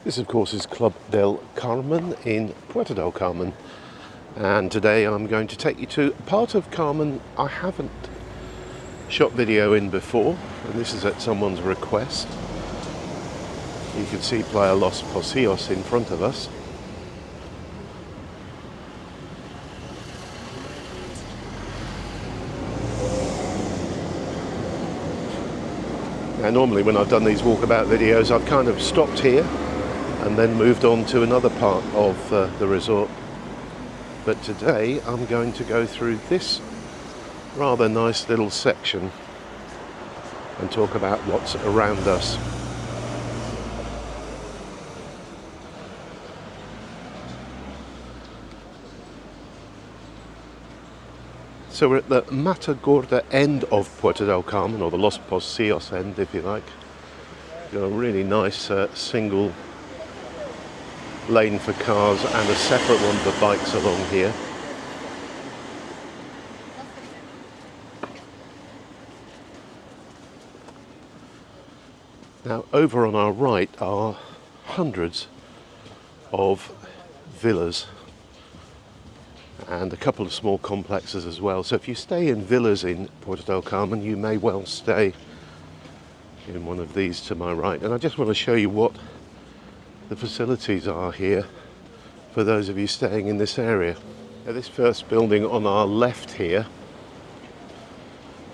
This, of course, is Club del Carmen in Puerto del Carmen, and today I'm going to take you to a part of Carmen I haven't shot video in before, and this is at someone's request. You can see Playa Los Pocios in front of us. Now, normally when I've done these walkabout videos, I've kind of stopped here and then moved on to another part of the resort. But today I'm going to go through this rather nice little section and talk about what's around us. So we're at the Matagorda end of Puerto del Carmen, or the Los Pocios end if you like. Got a really nice single lane for cars and a separate one for bikes along here. Now over on our right are hundreds of villas and a couple of small complexes as well. So if you stay in villas in Puerto del Carmen, you may well stay in one of these to my right. And I just want to show you what the facilities are here for those of you staying in this area. Now, this first building on our left here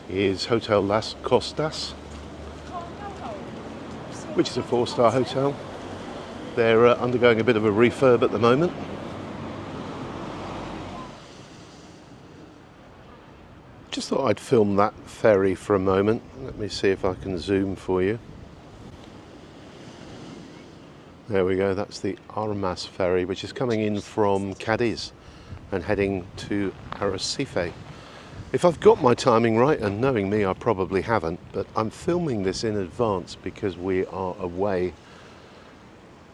is Hotel Las Costas, which is a 4-star hotel. They're undergoing a bit of a refurb at the moment. Just thought I'd film that ferry for a moment. Let me see if I can zoom for you. There we go, that's the Armas ferry, which is coming in from Cadiz and heading to Arrecife. If I've got my timing right, and knowing me, I probably haven't, but I'm filming this in advance because we are away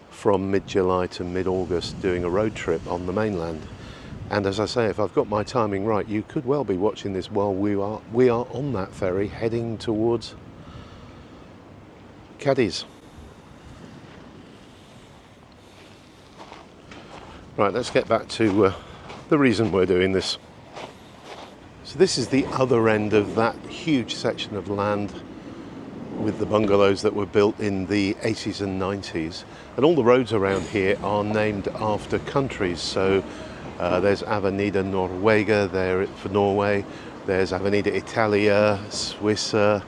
from mid-July to mid-August doing a road trip on the mainland. And as I say, if I've got my timing right, you could well be watching this while we are on that ferry heading towards Cadiz. Right, let's get back to the reason we're doing this. So this is the other end of that huge section of land with the bungalows that were built in the 80s and 90s. And all the roads around here are named after countries. So there's Avenida Noruega there for Norway. There's Avenida Italia, Suiza.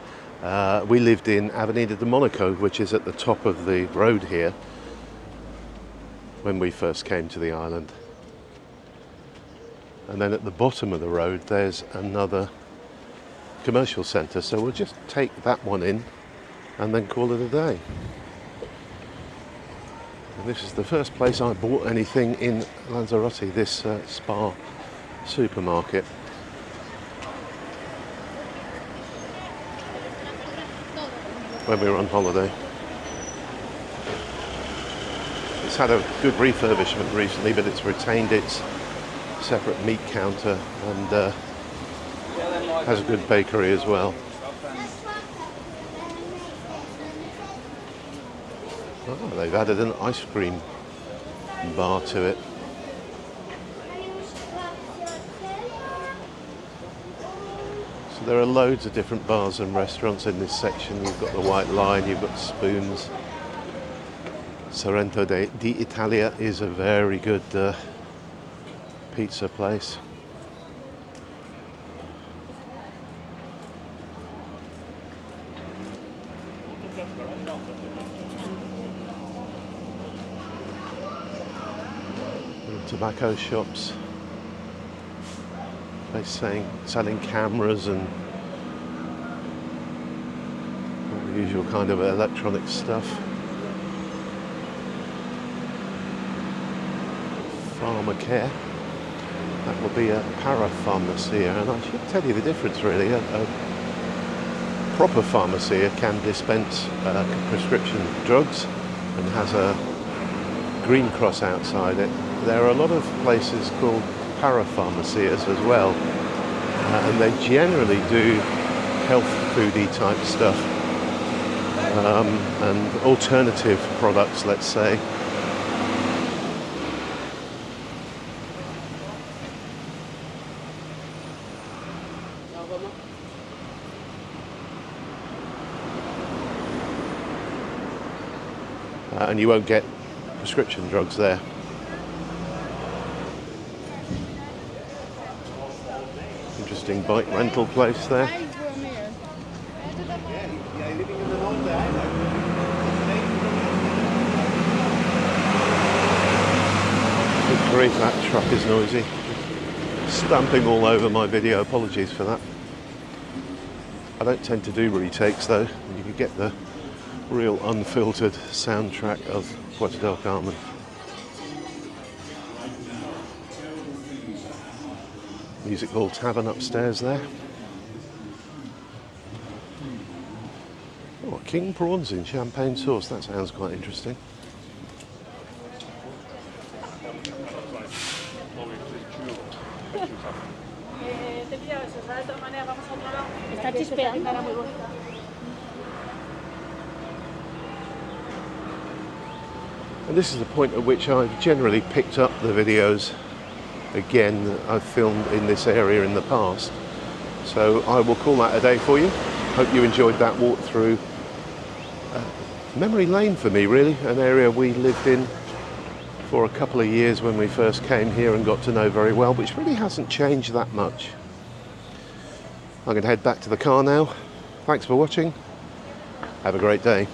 We lived in Avenida de Monaco, which is at the top of the road here, when we first came to the island. And then at the bottom of the road there's another commercial centre, so we'll just take that one in and then call it a day. And this is the first place I bought anything in Lanzarote, this Spa supermarket. When we were on holiday. It's had a good refurbishment recently, but it's retained its separate meat counter and has a good bakery as well. Oh, they've added an ice cream bar to it. So there are loads of different bars and restaurants in this section. You've got the White Line, you've got Spoons. Sorrento di Italia is a very good pizza place. Tobacco shops. They're selling cameras and all the usual kind of electronic stuff. Pharmacare. That will be a parapharmacia, and I should tell you the difference really. A proper pharmacia can dispense prescription drugs and has a green cross outside it. There are a lot of places called parapharmacias as well, and they generally do health foodie type stuff and alternative products, let's say. and you won't get prescription drugs there. Interesting bike rental place there. Good grief, that truck is noisy. Stamping all over my video, apologies for that. I don't tend to do retakes though, you can get the real unfiltered soundtrack of Puerto del Carmen. Music Hall Tavern upstairs there. Oh, king prawns in champagne sauce, that sounds quite interesting. And this is the point at which I've generally picked up the videos again that I've filmed in this area in the past. So I will call that a day for you. Hope you enjoyed that walk through memory lane for me, really, an area we lived in for a couple of years when we first came here and got to know very well, which really hasn't changed that much. I'm going to head back to the car now. Thanks for watching. Have a great day.